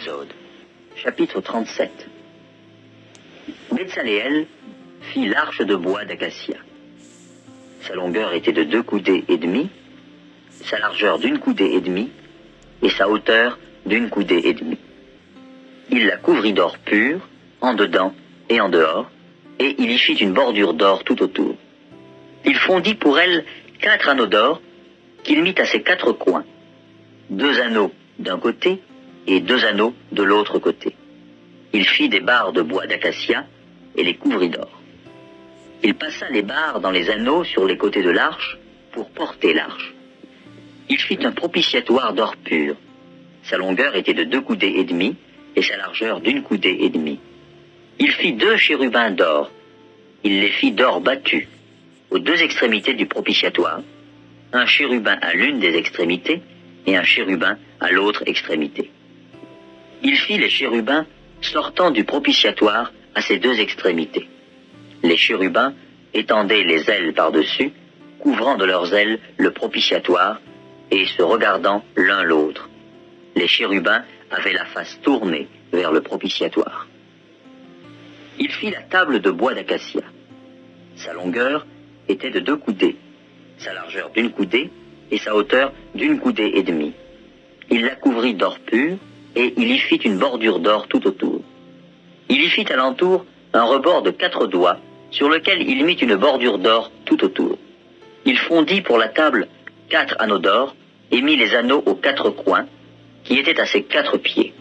Exode, chapitre 37. Betsaléel fit l'arche de bois d'acacia. Sa longueur était de 2 coudées et demie, sa largeur d'1 coudée et demie, et sa hauteur d'1 coudée et demie. Il la couvrit d'or pur, en dedans et en dehors, et il y fit une bordure d'or tout autour. Il fondit pour elle 4 anneaux d'or, qu'il mit à ses 4 coins, 2 anneaux d'un côté et 2 anneaux de l'autre côté. Il fit des barres de bois d'acacia et les couvrit d'or. Il passa les barres dans les anneaux sur les côtés de l'arche pour porter l'arche. Il fit un propitiatoire d'or pur. Sa longueur était de 2 coudées et demie et sa largeur d'1 coudée et demie. Il fit 2 chérubins d'or. Il les fit d'or battu aux 2 extrémités du propitiatoire, un chérubin à l'une des extrémités et un chérubin à l'autre extrémité. Il fit les chérubins sortant du propitiatoire à ses 2 extrémités. Les chérubins étendaient les ailes par-dessus, couvrant de leurs ailes le propitiatoire et se regardant l'un l'autre. Les chérubins avaient la face tournée vers le propitiatoire. Il fit la table de bois d'acacia. Sa longueur était de 2 coudées, sa largeur d'1 coudée et sa hauteur d'1 coudée et demie. Il la couvrit d'or pur et il y fit une bordure d'or tout autour. Il y fit alentour un rebord de 4 doigts sur lequel il mit une bordure d'or tout autour. Il fondit pour la table 4 anneaux d'or et mit les anneaux aux 4 coins qui étaient à ses 4 pieds.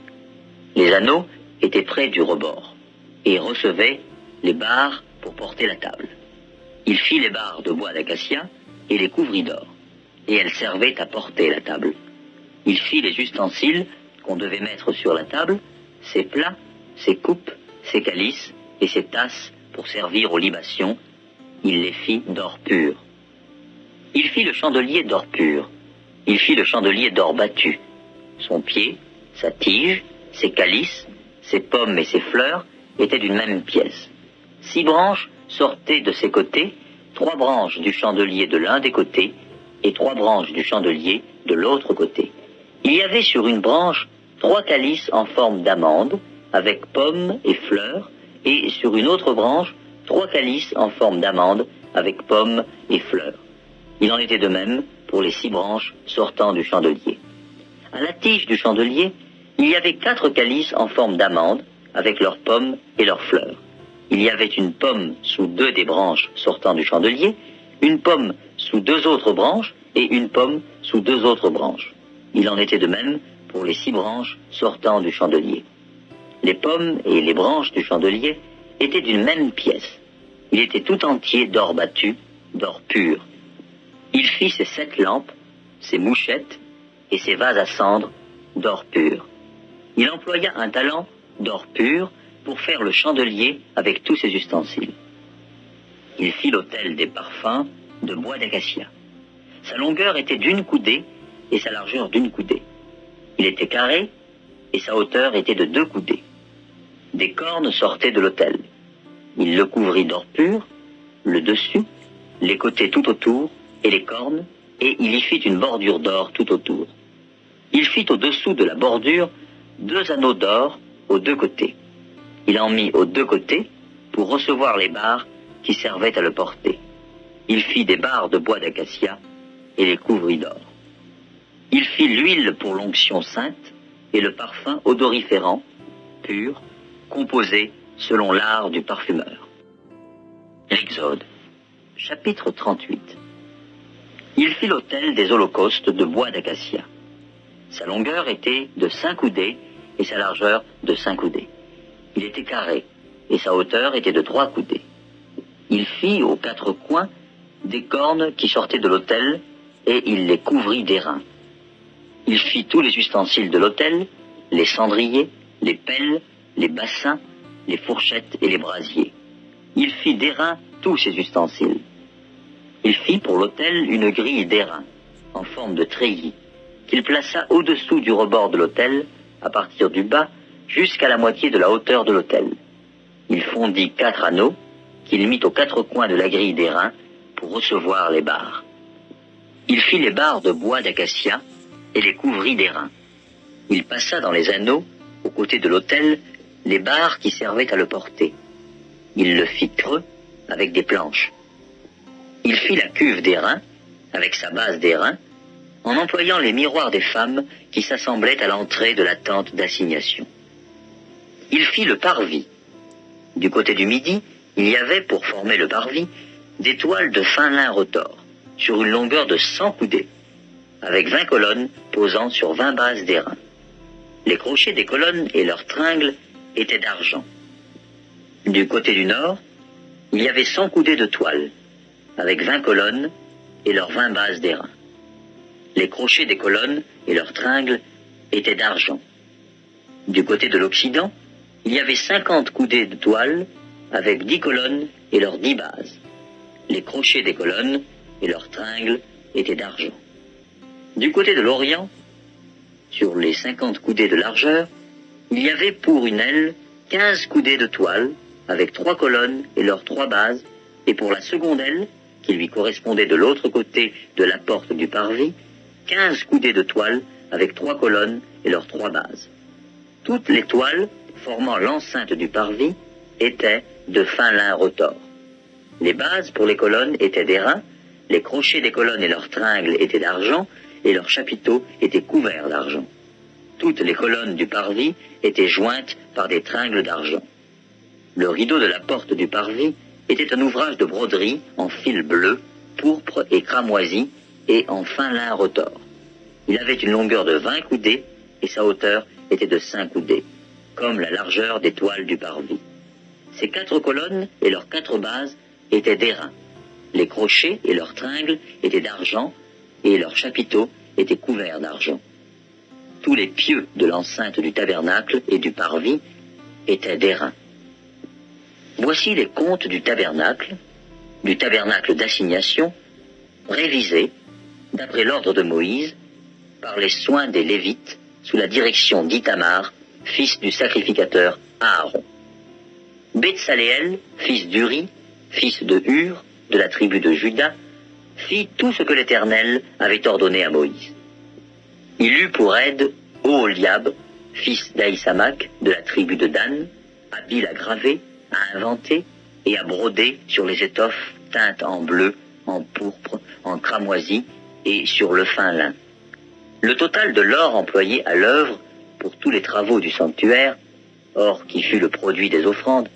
Les anneaux étaient près du rebord et recevaient les barres pour porter la table. Il fit les barres de bois d'acacia et les couvrit d'or, et elles servaient à porter la table. Il fit les ustensiles qu'on devait mettre sur la table, ses plats, ses coupes, ses calices et ses tasses pour servir aux libations. Il les fit d'or pur. Il fit le chandelier d'or pur. Il fit le chandelier d'or battu. Son pied, sa tige, ses calices, ses pommes et ses fleurs étaient d'une même pièce. 6 branches sortaient de ses côtés, 3 branches du chandelier de l'un des côtés et 3 branches du chandelier de l'autre côté. Il y avait sur une branche 3 calices en forme d'amande, avec pommes et fleurs, et sur une autre branche 3 calices en forme d'amande, avec pommes et fleurs. Il en était de même pour les 6 branches sortant du chandelier. À la tige du chandelier, il y avait 4 calices en forme d'amande, avec leurs pommes et leurs fleurs. Il y avait une pomme sous 2 des branches sortant du chandelier, une pomme sous 2 autres branches et une pomme sous 2 autres branches. Il en était de même pour les 6 branches sortant du chandelier. Les pommes et les branches du chandelier étaient d'une même pièce. Il était tout entier d'or battu, d'or pur. Il fit ses 7 lampes, ses mouchettes et ses vases à cendre d'or pur. Il employa un talent d'or pur pour faire le chandelier avec tous ses ustensiles. Il fit l'autel des parfums de bois d'acacia. Sa longueur était d'1 coudée et sa largeur d'1 coudée. Il était carré et sa hauteur était de 2 coudées. Des cornes sortaient de l'autel. Il le couvrit d'or pur, le dessus, les côtés tout autour et les cornes, et il y fit une bordure d'or tout autour. Il fit au-dessous de la bordure 2 anneaux d'or aux 2 côtés. Il en mit aux 2 côtés pour recevoir les barres qui servaient à le porter. Il fit des barres de bois d'acacia et les couvrit d'or. Il fit l'huile pour l'onction sainte et le parfum odoriférant, pur, composé selon l'art du parfumeur. Exode, chapitre 38. Il fit l'autel des holocaustes de bois d'acacia. Sa longueur était de 5 coudées et sa largeur de 5 coudées. Il était carré et sa hauteur était de 3 coudées. Il fit aux 4 coins des cornes qui sortaient de l'autel et il les couvrit d'airain. Il fit tous les ustensiles de l'autel, les cendriers, les pelles, les bassins, les fourchettes et les brasiers. Il fit d'airain tous ses ustensiles. Il fit pour l'autel une grille d'airain, en forme de treillis, qu'il plaça au-dessous du rebord de l'autel, à partir du bas, jusqu'à la moitié de la hauteur de l'autel. Il fondit 4 anneaux, qu'il mit aux 4 coins de la grille d'airain, pour recevoir les barres. Il fit les barres de bois d'acacia, et les couvrit d'airain. Il passa dans les anneaux aux côtés de l'autel, les barres qui servaient à le porter. Il le fit creux avec des planches. Il fit la cuve d'airain, avec sa base d'airain, en employant les miroirs des femmes qui s'assemblaient à l'entrée de la tente d'assignation. Il fit le parvis. Du côté du midi, il y avait, pour former le parvis, des toiles de fin lin retors, sur une longueur de 100 coudées, avec 20 colonnes posant sur 20 bases d'airain. Les crochets des colonnes et leurs tringles étaient d'argent. Du côté du nord, il y avait 100 coudées de toile, avec 20 colonnes et leurs 20 bases d'airain. Les crochets des colonnes et leurs tringles étaient d'argent. Du côté de l'Occident, il y avait 50 coudées de toile, avec 10 colonnes et leurs 10 bases. Les crochets des colonnes et leurs tringles étaient d'argent. Du côté de l'Orient, sur les 50 coudées de largeur, il y avait pour une aile 15 coudées de toile, avec 3 colonnes et leurs 3 bases, et pour la seconde aile, qui lui correspondait de l'autre côté de la porte du parvis, 15 coudées de toile, avec 3 colonnes et leurs 3 bases. Toutes les toiles formant l'enceinte du parvis étaient de fin lin retors. Les bases pour les colonnes étaient d'airain, les crochets des colonnes et leurs tringles étaient d'argent, et leurs chapiteaux étaient couverts d'argent. Toutes les colonnes du parvis étaient jointes par des tringles d'argent. Le rideau de la porte du parvis était un ouvrage de broderie en fil bleu, pourpre et cramoisi, et en fin lin retors. Il avait une longueur de 20 coudées, et sa hauteur était de 5 coudées, comme la largeur des toiles du parvis. Ces 4 colonnes et leurs 4 bases étaient d'airain. Les crochets et leurs tringles étaient d'argent, et leurs chapiteaux étaient couverts d'argent. Tous les pieux de l'enceinte du tabernacle et du parvis étaient d'airain. Voici les comptes du tabernacle d'assignation, révisés, d'après l'ordre de Moïse, par les soins des Lévites, sous la direction d'Ithamar, fils du sacrificateur Aaron. Betsaléel, fils d'Uri, fils de Hur, de la tribu de Juda, fit tout ce que l'Éternel avait ordonné à Moïse. Il eut pour aide Oholiab, fils d'Aïsamach, de la tribu de Dan, habile à graver, à inventer et à broder sur les étoffes teintes en bleu, en pourpre, en cramoisi et sur le fin lin. Le total de l'or employé à l'œuvre pour tous les travaux du sanctuaire, or qui fut le produit des offrandes,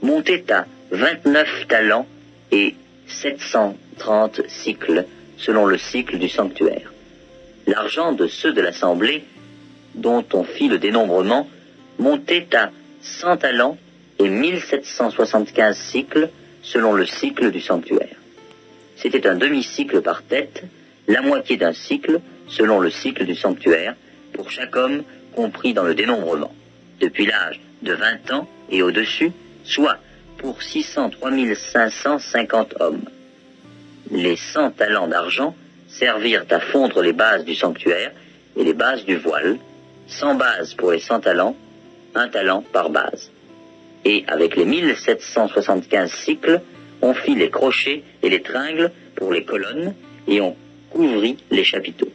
montait à 29 talents et 730 cycles, selon le cycle du sanctuaire. L'argent de ceux de l'assemblée, dont on fit le dénombrement, montait à 100 talents et 1775 cycles, selon le cycle du sanctuaire. C'était un demi-cycle par tête, la moitié d'un cycle, selon le cycle du sanctuaire, pour chaque homme compris dans le dénombrement, depuis l'âge de 20 ans et au-dessus, soit pour 603 550 hommes. Les 100 talents d'argent servirent à fondre les bases du sanctuaire et les bases du voile, 100 bases pour les 100 talents, 1 talent par base. Et avec les 1775 cycles, on fit les crochets et les tringles pour les colonnes et on couvrit les chapiteaux.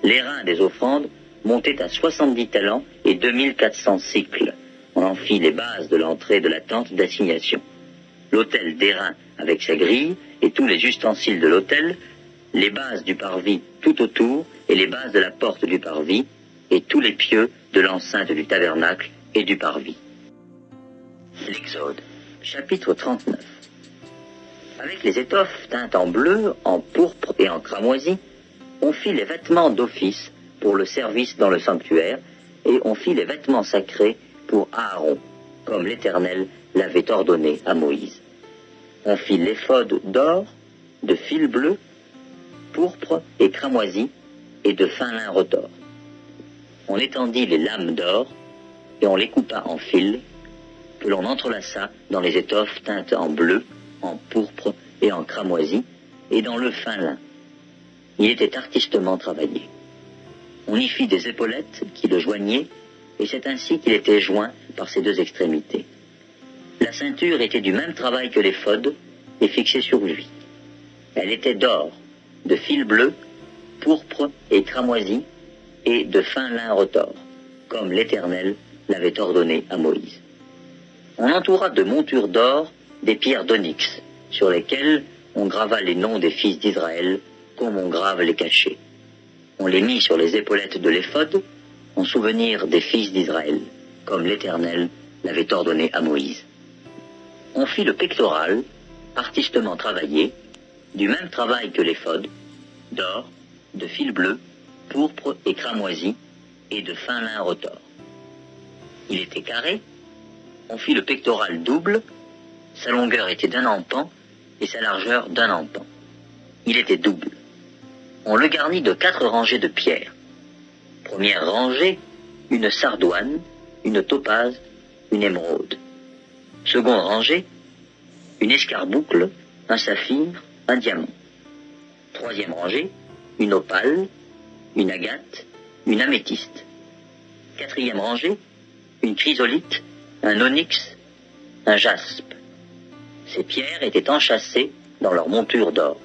L'airain des offrandes montait à 70 talents et 2400 cycles. On en fit les bases de l'entrée de la tente d'assignation. L'autel d'airain avec sa grille et tous les ustensiles de l'autel, les bases du parvis tout autour et les bases de la porte du parvis et tous les pieux de l'enceinte du tabernacle et du parvis. L'Exode, chapitre 39. Avec les étoffes teintes en bleu, en pourpre et en cramoisi, on fit les vêtements d'office pour le service dans le sanctuaire, et on fit les vêtements sacrés pour Aaron, comme l'Éternel l'avait ordonné à Moïse. On fit l'éphod d'or, de fil bleu, pourpre et cramoisi, et de fin lin retors. On étendit les lames d'or, et on les coupa en fils, que l'on entrelaça dans les étoffes teintes en bleu, en pourpre et en cramoisi, et dans le fin lin. Il était artistement travaillé. On y fit des épaulettes qui le joignaient, et c'est ainsi qu'il était joint par ses deux extrémités. La ceinture était du même travail que l'éphod, et fixée sur lui. Elle était d'or, de fil bleu, pourpre et cramoisi, et de fin lin retors, comme l'Éternel l'avait ordonné à Moïse. On entoura de montures d'or des pierres d'onyx, sur lesquelles on grava les noms des fils d'Israël, comme on grave les cachets. On les mit sur les épaulettes de l'éphod, en souvenir des fils d'Israël, comme l'Éternel l'avait ordonné à Moïse. On fit le pectoral, artistement travaillé, du même travail que l'éphod, d'or, de fil bleu, pourpre et cramoisi, et de fin lin retors. Il était carré. On fit le pectoral double, sa longueur était d'un empan et sa largeur d'un empan. Il était double. On le garnit de 4 rangées de pierres. Première rangée, une sardoine, une topaze, une émeraude. Seconde rangée, une escarboucle, un saphir, un diamant. Troisième rangée, une opale, une agate, une améthyste. Quatrième rangée, une chrysolite, un onyx, un jaspe. Ces pierres étaient enchâssées dans leur monture d'or.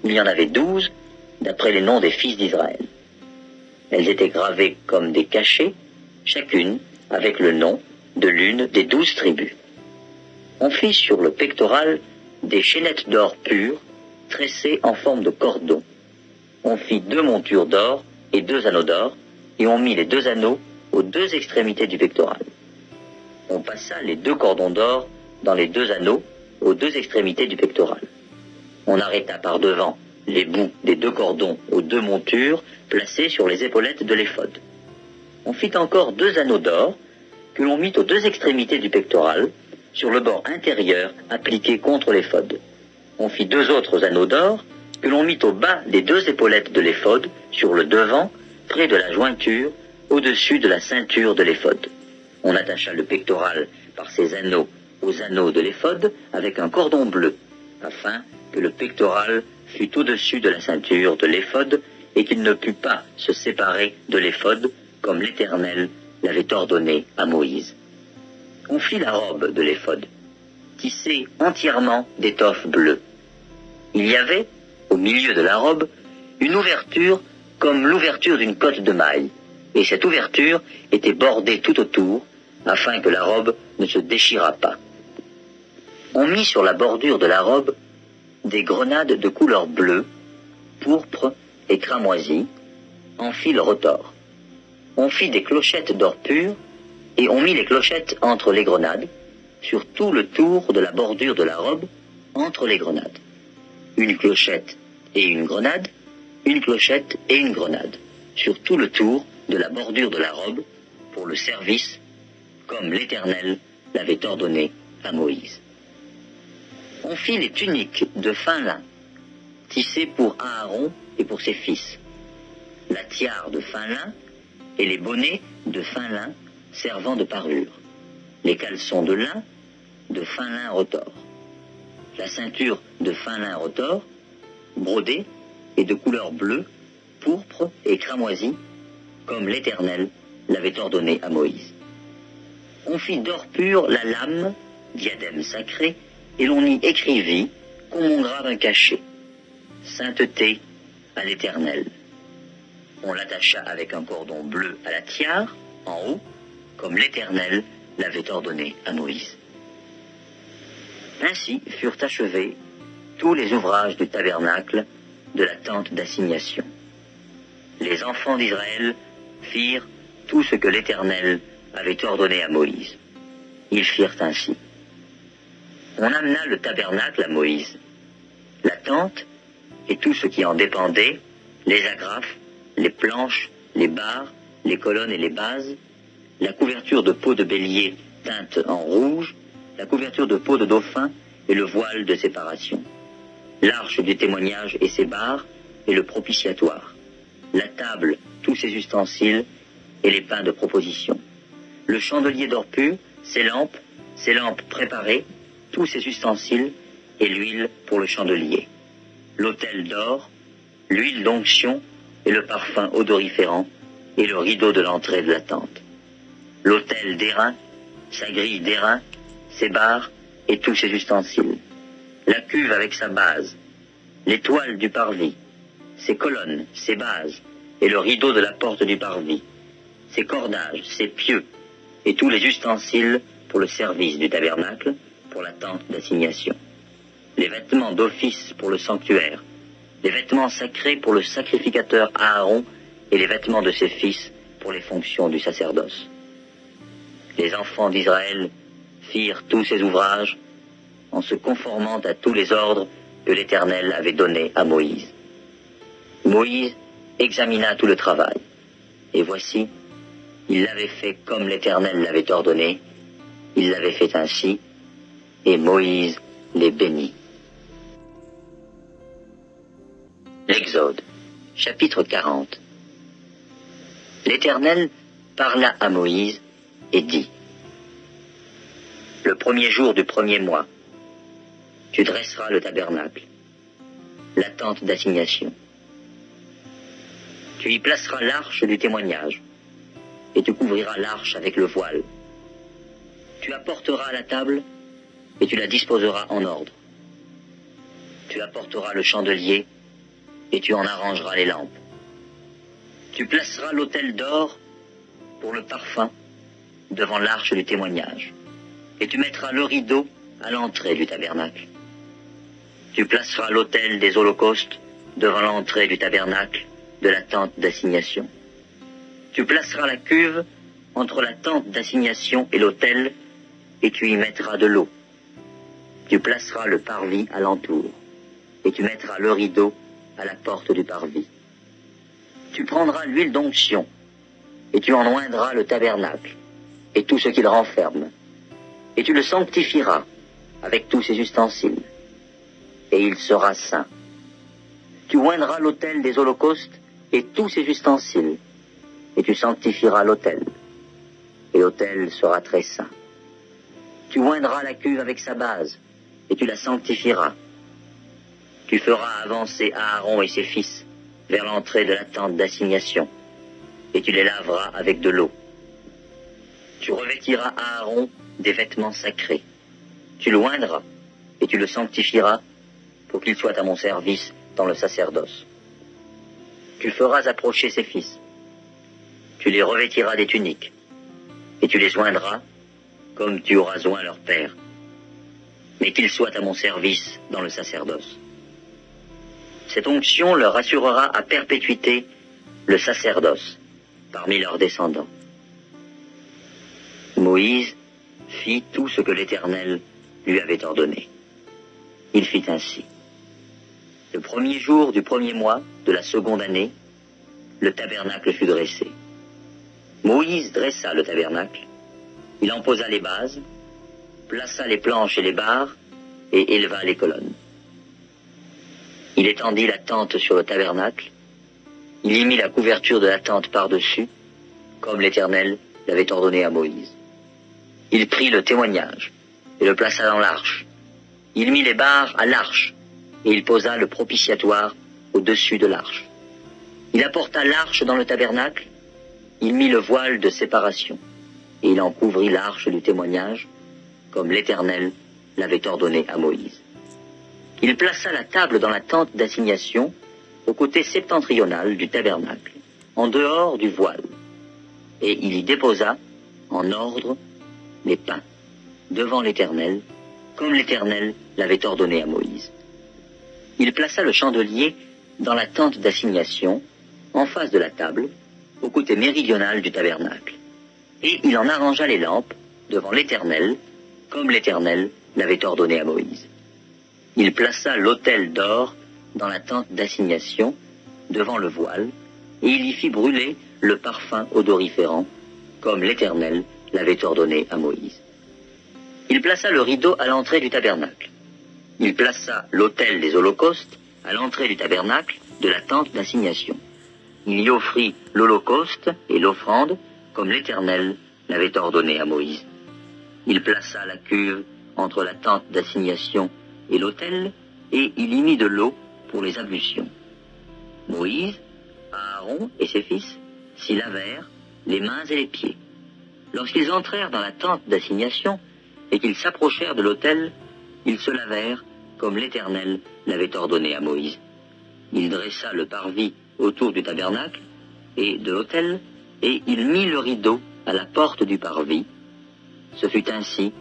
Il y en avait 12, d'après les noms des fils d'Israël. Elles étaient gravées comme des cachets, chacune avec le nom de l'une des 12 tribus. On fit sur le pectoral des chaînettes d'or pur, tressées en forme de cordon. On fit 2 montures d'or et 2 anneaux d'or, et on mit les 2 anneaux aux 2 extrémités du pectoral. On passa les 2 cordons d'or dans les 2 anneaux aux 2 extrémités du pectoral. On arrêta par devant les bouts des 2 cordons aux 2 montures placées sur les épaulettes de l'éphod. On fit encore 2 anneaux d'or que l'on mit aux 2 extrémités du pectoral, sur le bord intérieur appliqué contre l'éphod. On fit 2 autres anneaux d'or que l'on mit au bas des 2 épaulettes de l'éphod, sur le devant, près de la jointure, au-dessus de la ceinture de l'éphod. On attacha le pectoral par ses anneaux aux anneaux de l'éphod avec un cordon bleu, afin que le pectoral fût au-dessus de la ceinture de l'éphod et qu'il ne pût pas se séparer de l'éphod, comme l'Éternel l'avait ordonné à Moïse. On fit la robe de l'éphod, tissée entièrement d'étoffe bleue. Il y avait, au milieu de la robe, une ouverture comme l'ouverture d'une cotte de maille, et cette ouverture était bordée tout autour, afin que la robe ne se déchirât pas. On mit sur la bordure de la robe des grenades de couleur bleue, pourpre et cramoisi, en fil retors. On fit des clochettes d'or pur, et on mit les clochettes entre les grenades, sur tout le tour de la bordure de la robe, entre les grenades. Une clochette et une grenade, une clochette et une grenade, sur tout le tour de la bordure de la robe, pour le service, comme l'Éternel l'avait ordonné à Moïse. On fit les tuniques de fin lin, tissées pour Aaron et pour ses fils, la tiare de fin lin et les bonnets de fin lin servant de parure, les caleçons de lin de fin lin retors, la ceinture de fin lin retors, brodée et de couleur bleue, pourpre et cramoisi, comme l'Éternel l'avait ordonné à Moïse. On fit d'or pur la lame, diadème sacré, et l'on y écrivit, comme on grave un cachet, sainteté à l'Éternel. On l'attacha avec un cordon bleu à la tiare, en haut, comme l'Éternel l'avait ordonné à Moïse. Ainsi furent achevés tous les ouvrages du tabernacle de la tente d'assignation. Les enfants d'Israël firent tout ce que l'Éternel avait ordonné à Moïse. Ils firent ainsi. On amena le tabernacle à Moïse, la tente et tout ce qui en dépendait, les agrafes, les planches, les barres, les colonnes et les bases, la couverture de peau de bélier teinte en rouge, la couverture de peau de dauphin et le voile de séparation, l'arche du témoignage et ses barres et le propitiatoire, la table, tous ses ustensiles et les pains de proposition, le chandelier d'or pur, ses lampes préparées, tous ses ustensiles et l'huile pour le chandelier, l'autel d'or, l'huile d'onction et le parfum odoriférant et le rideau de l'entrée de la tente, l'autel d'airain, sa grille d'airain, ses barres et tous ses ustensiles, la cuve avec sa base, les toiles du parvis, ses colonnes, ses bases et le rideau de la porte du parvis, ses cordages, ses pieux, et tous les ustensiles pour le service du tabernacle, pour la tente d'assignation, les vêtements d'office pour le sanctuaire, les vêtements sacrés pour le sacrificateur Aaron et les vêtements de ses fils pour les fonctions du sacerdoce. Les enfants d'Israël firent tous ces ouvrages en se conformant à tous les ordres que l'Éternel avait donnés à Moïse. Moïse examina tout le travail, et voici, il l'avait fait comme l'Éternel l'avait ordonné, il l'avait fait ainsi, et Moïse les bénit. L'Exode, chapitre 40. L'Éternel parla à Moïse et dit: Le premier jour du premier mois, tu dresseras le tabernacle, la tente d'assignation. Tu y placeras l'arche du témoignage, et tu couvriras l'arche avec le voile. Tu apporteras la table, et tu la disposeras en ordre. Tu apporteras le chandelier, et tu en arrangeras les lampes. Tu placeras l'autel d'or pour le parfum devant l'arche du témoignage, et tu mettras le rideau à l'entrée du tabernacle. Tu placeras l'autel des holocaustes devant l'entrée du tabernacle de la tente d'assignation. Tu placeras la cuve entre la tente d'assignation et l'autel, et tu y mettras de l'eau. Tu placeras le parvis alentour, et tu mettras le rideau à la porte du parvis. Tu prendras l'huile d'onction, et tu en oindras le tabernacle, et tout ce qu'il renferme, et tu le sanctifieras avec tous ses ustensiles, et il sera saint. Tu oindras l'autel des holocaustes et tous ses ustensiles, et tu sanctifieras l'autel, et l'autel sera très saint. Tu oindras la cuve avec sa base, et tu la sanctifieras. Tu feras avancer Aaron et ses fils vers l'entrée de la tente d'assignation, et tu les laveras avec de l'eau. Tu revêtiras Aaron des vêtements sacrés. Tu le oindras, et tu le sanctifieras pour qu'il soit à mon service dans le sacerdoce. Tu feras approcher ses fils. Tu les revêtiras des tuniques, et tu les oindras comme tu auras oint leur père, mais qu'ils soient à mon service dans le sacerdoce. Cette onction leur assurera à perpétuité le sacerdoce parmi leurs descendants. Moïse fit tout ce que l'Éternel lui avait ordonné. Il fit ainsi. Le premier jour du premier mois de la seconde année, le tabernacle fut dressé. Moïse dressa le tabernacle, il en posa les bases, plaça les planches et les barres, et éleva les colonnes. Il étendit la tente sur le tabernacle, il y mit la couverture de la tente par-dessus, comme l'Éternel l'avait ordonné à Moïse. Il prit le témoignage et le plaça dans l'arche. Il mit les barres à l'arche, et il posa le propitiatoire au-dessus de l'arche. Il apporta l'arche dans le tabernacle, il mit le voile de séparation, et il en couvrit l'arche du témoignage, comme l'Éternel l'avait ordonné à Moïse. Il plaça la table dans la tente d'assignation, au côté septentrional du tabernacle, en dehors du voile, et il y déposa, en ordre, les pains, devant l'Éternel, comme l'Éternel l'avait ordonné à Moïse. Il plaça le chandelier dans la tente d'assignation, en face de la table, au côté méridional du tabernacle. Et il en arrangea les lampes devant l'Éternel, comme l'Éternel l'avait ordonné à Moïse. Il plaça l'autel d'or dans la tente d'assignation, devant le voile, et il y fit brûler le parfum odoriférant, comme l'Éternel l'avait ordonné à Moïse. Il plaça le rideau à l'entrée du tabernacle. Il plaça l'autel des holocaustes à l'entrée du tabernacle de la tente d'assignation. Il y offrit l'holocauste et l'offrande, comme l'Éternel l'avait ordonné à Moïse. Il plaça la cuve entre la tente d'assignation et l'autel, et il y mit de l'eau pour les ablutions. Moïse, Aaron et ses fils s'y lavèrent les mains et les pieds. Lorsqu'ils entrèrent dans la tente d'assignation et qu'ils s'approchèrent de l'autel, ils se lavèrent comme l'Éternel l'avait ordonné à Moïse. Il dressa le parvis autour du tabernacle et de l'autel, et il mit le rideau à la porte du parvis. Ce fut ainsi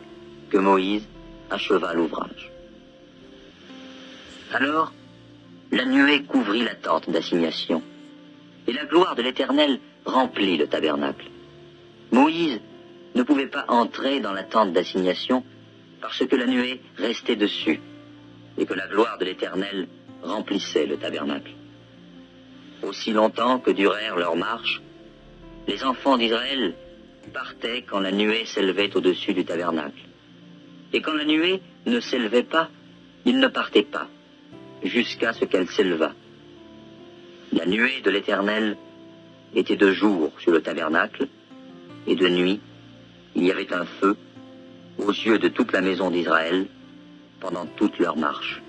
que Moïse acheva l'ouvrage. Alors, la nuée couvrit la tente d'assignation, et la gloire de l'Éternel remplit le tabernacle. Moïse ne pouvait pas entrer dans la tente d'assignation parce que la nuée restait dessus, et que la gloire de l'Éternel remplissait le tabernacle. Aussi longtemps que durèrent leurs marches, les enfants d'Israël partaient quand la nuée s'élevait au-dessus du tabernacle. Et quand la nuée ne s'élevait pas, ils ne partaient pas, jusqu'à ce qu'elle s'élevât. La nuée de l'Éternel était de jour sur le tabernacle, et de nuit, il y avait un feu aux yeux de toute la maison d'Israël pendant toute leur marche.